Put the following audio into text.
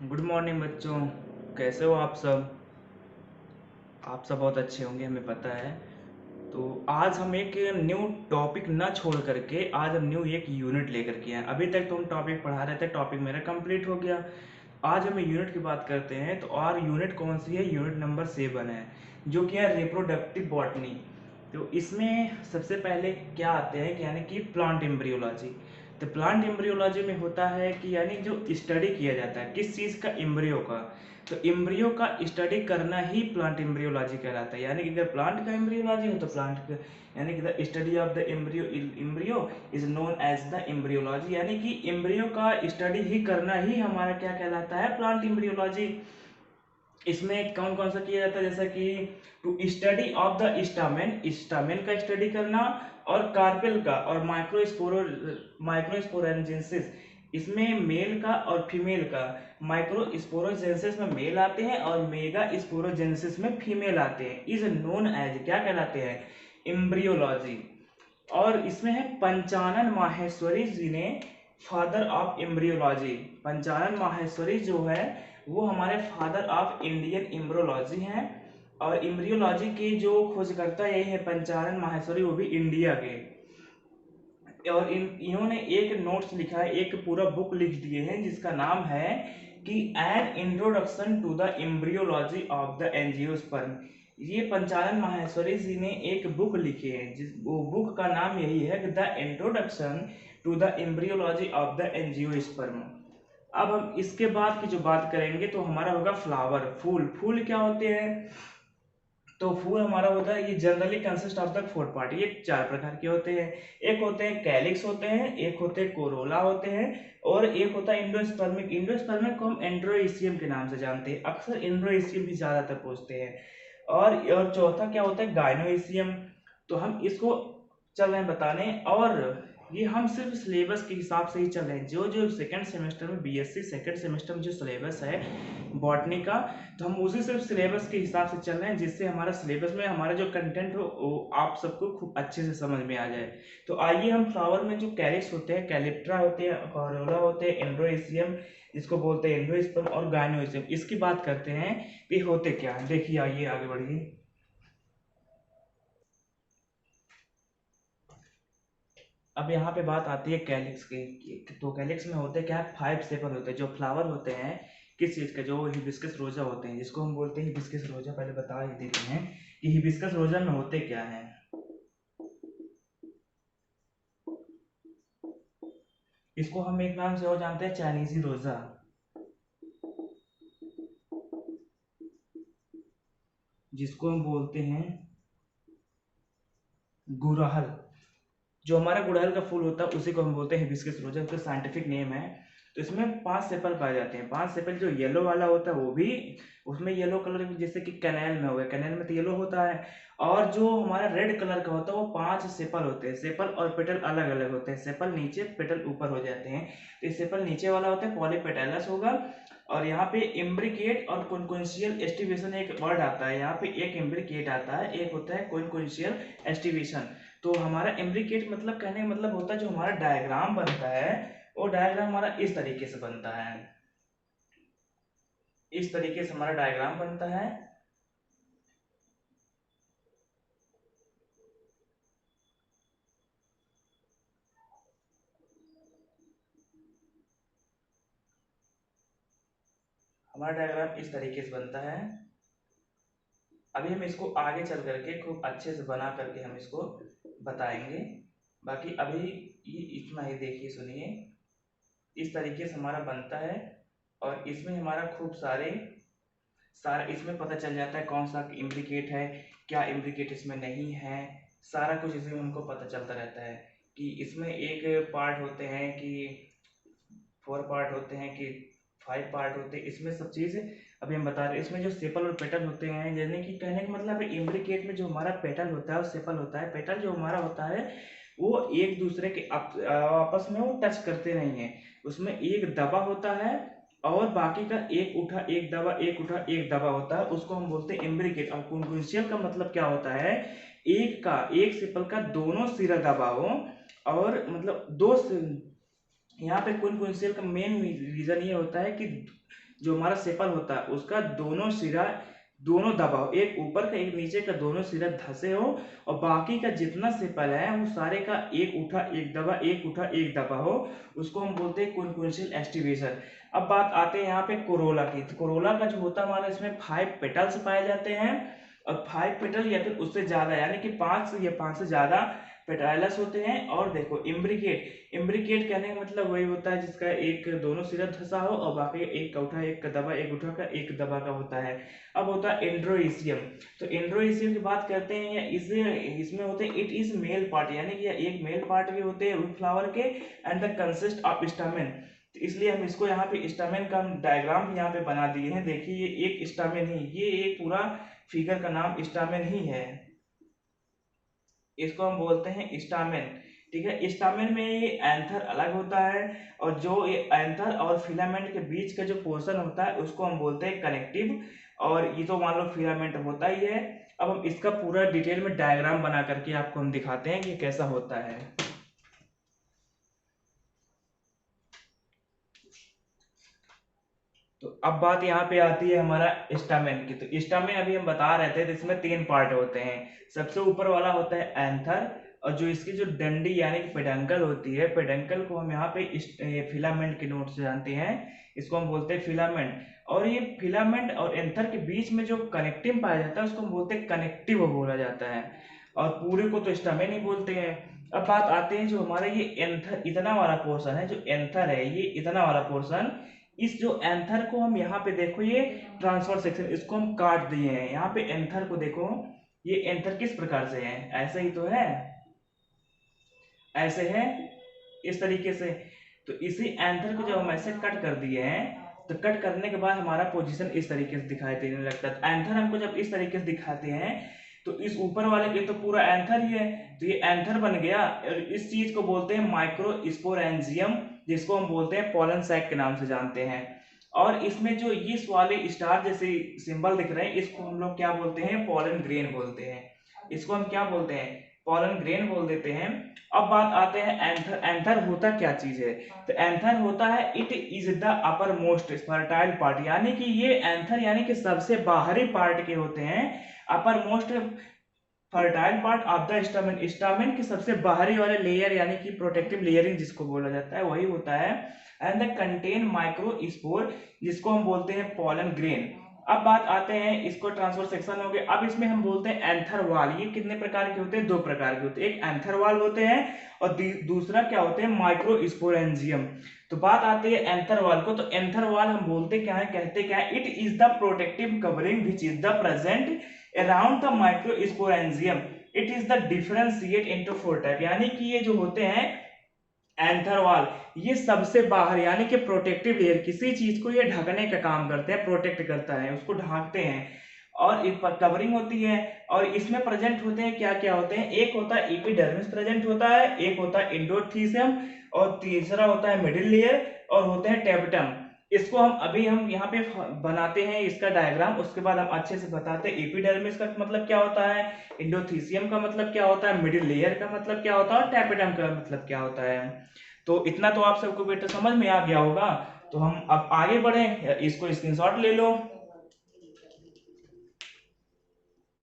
Good morning बच्चों। कैसे हो आप सब? आप सब बहुत अच्छे होंगे, हमें पता है। तो आज हम एक न्यू टॉपिक ना छोड़ करके आज हम न्यू एक यूनिट लेकर के आए। अभी तक तो हम टॉपिक पढ़ा रहे थे, टॉपिक मेरा कंप्लीट हो गया। आज हम यूनिट की बात करते हैं। तो और यूनिट कौन सी है? यूनिट नंबर 7 है, जो कि है रिप्रोडक्टिव बॉटनी। तो इसमें सबसे पहले क्या आते हैं कि यानी कि प्लांट एम्ब्रियोलॉजी। तो प्लांट एम्ब्रियोलॉजी में होता है कि यानी जो स्टडी किया जाता है किस चीज़ का, एम्ब्रियो का। तो एम्ब्रियो का स्टडी करना ही प्लांट एम्ब्रियोलॉजी कहलाता है। यानी कि अगर प्लांट का एम्ब्रियोलॉजी हो तो प्लांट का, यानी कि the study of the embryo embryo is known as the embryology. यानी कि एम्ब्रियो का स्टडी ही करना ही हमारा क्या कहलाता है? Plant embryology. इसमें कौन कौन सा किया जाता है? जैसा कि to study of the stamen, stamen का स्टडी करना, और कार्पेल का, और माइक्रोस्पोरेंजेंसिस। इसमें मेल का और फीमेल का। माइक्रोस्पोरोजेंसिस में मेल आते हैं और मेगा स्पोरोजेंसिस में फीमेल आते हैं। इज नोन एज क्या कहलाते हैं? एम्ब्रियोलॉजी। और इसमें है पंचानन माहेश्वरी जी ने, father of embryology. Panchanan Maheshwari जो है वो हमारे फादर ऑफ इंडियन एम्ब्रियोलॉजी हैं। और एम्ब्रियोलॉजी के जो खोजकर्ता ये है पंचानन माहेश्वरी, वो भी इंडिया के। और इन्होंने एक नोट्स लिखा है, एक पूरा बुक लिख दिए हैं जिसका नाम है कि an introduction to the embryology of the angiosperm. ये पंचानन माहेश्वरी जी ने एक बुक लिखी है, जिस वो बुक का नाम यही है कि the introduction to the embryology of the angiosperm. अब हम इसके बाद की जो बात करेंगे तो हमारा होगा फ्लावर, फूल। फूल क्या होते हैं? तो फूल हमारा होता है, ये generally consist of the 4 part. ये 4 प्रकार के होते हैं। एक होते हैं कैलिक्स होते हैं, एक होते हैं कोरोला होते हैं, और एक होता है इंडोस्पर्मिक। इंडोस्पर्मिक को हम एंड्रोइसियम के नाम से जानते हैं, अक्सर एंड्रोइसियम ही ज्यादातर पूछते हैं। और चौथा क्या होता है? गाइनोइसियम। तो हम इसको चल रहे हैं बताने, और ये हम सिर्फ सिलेबस के हिसाब से ही चल रहे हैं। जो जो सेकंड सेमेस्टर में, बीएससी सेकंड सेमेस्टर में जो सिलेबस है बॉटनी का, तो हम उसी सिर्फ सिलेबस के हिसाब से चल रहे हैं, जिससे हमारा सिलेबस में हमारा जो कंटेंट हो वो आप सबको खूब अच्छे से समझ में आ जाए। तो आइए हम फ्लावर में जो कैरिक्स होते हैं, कैलिप्ट्रा होते हैं, कॉरोला होते हैं, एंड्रोइसियम जिसको बोलते हैं एंड्रोइस्पर्म, और गाइनोइसियम, इसकी बात करते हैं कि होते क्या हैं। देखिए, आइए आगे बढ़िए। अब यहाँ पे बात आती है कैलिक्स की। तो कैलिक्स में होते क्या है? 5 सेपल होते हैं जो फ्लावर होते हैं। किस चीज़ के? जो हिबिस्कस रोजा होते हैं, जिसको हम बोलते हैं हिबिस्कस रोजा। पहले बता ही देते हैं कि हिबिस्कस रोजा में होते क्या है। इसको हम एक नाम से और जानते हैं, चाइनीजी रोजा, जिसको हम बोलते हैं गुड़हल। जो हमारा गुड़हल का फूल होता है उसी को हम बोलते हैं हिबिस्कस रोजा, उसका साइंटिफिक नेम है। तो इसमें 5 सेपल पाए जाते हैं। 5 सेपल, जो येलो वाला होता है वो भी, उसमें येलो कलर, जैसे कि कनेल में हो गया, कनेल में तो येलो होता है। और जो हमारा रेड कलर का होता है वो 5 सेपल होते हैं। सेपल और पेटल अलग अलग होते हैं, सेपल नीचे पेटल ऊपर हो जाते हैं। तो ये सेपल नीचे वाला होता है, पॉलीपेटलस होगा। और यहाँ पे इम्ब्रिकेट और कॉन्कोन्शियल एस्टिवेशन एक वर्ड आता है। यहाँ पे एक इम्ब्रिकेट आता है, एक होता है कॉन्कोन्शियल एस्टिवेशन। तो हमारा इम्ब्रिकेट मतलब, कहने का मतलब होता है जो हमारा डायग्राम बनता है, वो डायग्राम हमारा इस तरीके से बनता है। इस तरीके से हमारा डायग्राम बनता है। हमारा डायग्राम इस तरीके से बनता है। अभी हम इसको आगे चल करके खूब अच्छे से बना करके हम इसको बताएंगे। बाकी अभी ये इतना ही देखिए, सुनिए। इस तरीके से हमारा बनता है, और इसमें हमारा खूब सारे सारा इसमें पता चल जाता है कौन सा इम्प्लिकेट है, क्या इम्प्लिकेट इसमें नहीं है। सारा कुछ इसमें हमको पता चलता रहता है कि इसमें एक पार्ट होते हैं कि 4 पार्ट होते हैं कि 5 पार्ट होते हैं, इसमें सब चीज़ अभी हम बता रहे हैं। इसमें जो सेपल और पेटल होते हैं, यानी कि कहने का मतलब है इम्प्लिकेट में जो हमारा पेटल होता है और सेपल होता है, पेटल जो हमारा होता है वो एक दूसरे के आपस में वो टच करते नहीं है। उसमें एक दबा होता है, और बाकी का एक उठा एक दबा, एक उठा एक दबा होता है, उसको हम बोलते हैं इम्ब्रिकेट। और कॉन्क्वेंशियल का मतलब क्या होता है? एक सेपल का दोनों सिरा दबा हो, और मतलब यहाँ पे कॉन्क्वेंशियल का मेन रीजन ये होता है कि जो हमारा सेपल होता है उसका दोनों सिरा, दोनों दबाव, एक ऊपर का एक नीचे का, दोनों सिरा धसे हो और बाकी का जितना सेपल है वो सारे का एक उठा एक दबा, एक उठा एक दबा हो, उसको हम बोलते हैं कॉन्क्वेंशियल एस्टिवेशन। अब बात आते हैं यहाँ पे कोरोला की। तो कोरोला का जो होता है हमारा, इसमें 5 पेटल्स पाए जाते हैं और 5 पेटल या फिर उससे ज्यादा, यानी कि 5 या 5 से ज्यादा पेटाइलस होते हैं। और देखो इम्ब्रिकेट, इम्ब्रिकेट कहने का मतलब वही होता है जिसका एक दोनों सिरा धसा हो और बाकी एक का उठा एक का दबा, एक उठा का एक दबा का होता है। अब होता है एंड्रोइसियम। तो एंड्रोइसियम की बात करते हैं, या इसमें होते हैं इट इज मेल पार्ट, यानी कि एक मेल पार्ट भी होते हैं फ्लावर के, and the consist of stamen. तो इसलिए हम इसको यहाँ पे स्टामेन का डायग्राम भी यहाँ पे बना दिए हैं। देखिए ये एक स्टामेन ही, ये एक पूरा फिगर का नाम स्टामेन ही है, इसको हम बोलते हैं स्टामेन। ठीक है, स्टामेन में ये एंथर अलग होता है और जो ये एंथर और फिलामेंट के बीच का जो पोर्शन होता है उसको हम बोलते हैं कनेक्टिव। और ये तो मान लो फिलामेंट होता ही है। अब हम इसका पूरा डिटेल में डायग्राम बना करके आपको हम दिखाते हैं कि कैसा होता है। तो अब बात यहाँ पे आती है हमारा स्टामेन की। तो स्टामेन अभी हम बता रहे थे, तो इसमें 3 पार्ट होते हैं। सबसे ऊपर वाला होता है एंथर, और जो इसकी जो डंडी यानी कि पेडंकल होती है, पेडंकल को हम यहाँ पे फिलामेंट के नोट से जानते हैं, इसको हम बोलते हैं फिलामेंट। और ये फिलामेंट और एंथर के बीच में जो कनेक्टिव पाया जाता है उसको हम बोलते हैं कनेक्टिव बोला जाता है, और पूरे को तो स्टामेन ही बोलते हैं। अब बात आते हैं जो हमारा ये एंथर इतना वाला पोर्शन है, जो एंथर है ये इतना वाला पोर्शन, इस जो एंथर को हम यहाँ पे देखो ये ट्रांसफर सेक्शन, इसको हम काट दिए हैं। यहाँ पे एंथर को देखो, ये एंथर किस प्रकार से है, ऐसे ही तो है, ऐसे है इस तरीके से। तो इसी एंथर को जब हम ऐसे कट कर दिए हैं, तो कट करने के बाद हमारा पोजीशन इस तरीके से दिखाई देने लगता है। एंथर हमको जब इस तरीके से दिखाते हैं तो इस ऊपर वाले के तो पूरा एंथर ही है, तो ये एंथर बन गया। और इस चीज को बोलते हैं माइक्रोस्पोरेंजियम, जिसको हम बोलते हैं पॉलन सैक के नाम से जानते हैं। और इसमें जो इस वाले स्टार जैसे सिंबल दिख रहे हैं, इसको हम लोग क्या बोलते हैं, पॉलन ग्रेन बोलते हैं। इसको हम क्या बोलते हैं, पॉलन ग्रेन बोल देते हैं। अब बात आते हैं एंथर। एंथर होता क्या चीज है, तो एंथर होता है it is the upper most fertile part, यानी कि ये एंथर यानी कि सबसे बाहरी पार्ट के होते हैं, upper most fertile part of the stamen. Stamen के सबसे बाहरी वाले लेयर यानी कि प्रोटेक्टिव लेयरिंग जिसको बोला जाता है वही होता है। एंड द कंटेन माइक्रोस्पोर, जिसको हम बोलते हैं पॉलन ग्रेन। अब बात आते हैं, इसको ट्रांसफर सेक्शन हो गया। अब इसमें हम बोलते हैं एंथर वाल। ये कितने प्रकार के होते हैं, 2 प्रकार के होते हैं, एक एंथर वाल होते हैं और दूसरा क्या होते हैं, माइक्रोस्पोरेंजियम। तो बात आती है एंथर वाल को, तो एंथर वाल हम बोलते क्या है, कहते क्या है, it is the protective covering which is the present around the microsporangium, it is the differentiate into 4 type. यानी कि ये जो होते हैं एंथर वाल, ये सबसे बाहर यानी कि प्रोटेक्टिव लेयर, किसी चीज को ये ढकने का काम करते हैं, प्रोटेक्ट करता है, उसको ढांकते हैं और इन पर कवरिंग होती है। और इसमें प्रेजेंट होते हैं क्या क्या होते हैं, एक होता है एपिडर्मिस प्रेजेंट होता है, एक होता है एंडोथीसियम, और तीसरा होता है मिडिल लेयर, और होते हैं टेबटम। इसको हम यहाँ पे बनाते हैं इसका डायग्राम, उसके बाद हम अच्छे से बताते हैं एपिडर्मिस का मतलब क्या होता है, एंडोथीसियम का मतलब क्या होता है, मिडिल लेयर का मतलब क्या होता है और टेपेटम का मतलब क्या होता है। तो इतना तो आप सबको बेटा समझ में आ गया होगा। तो हम अब आगे बढ़े, इसको स्क्रीनशॉट ले लो।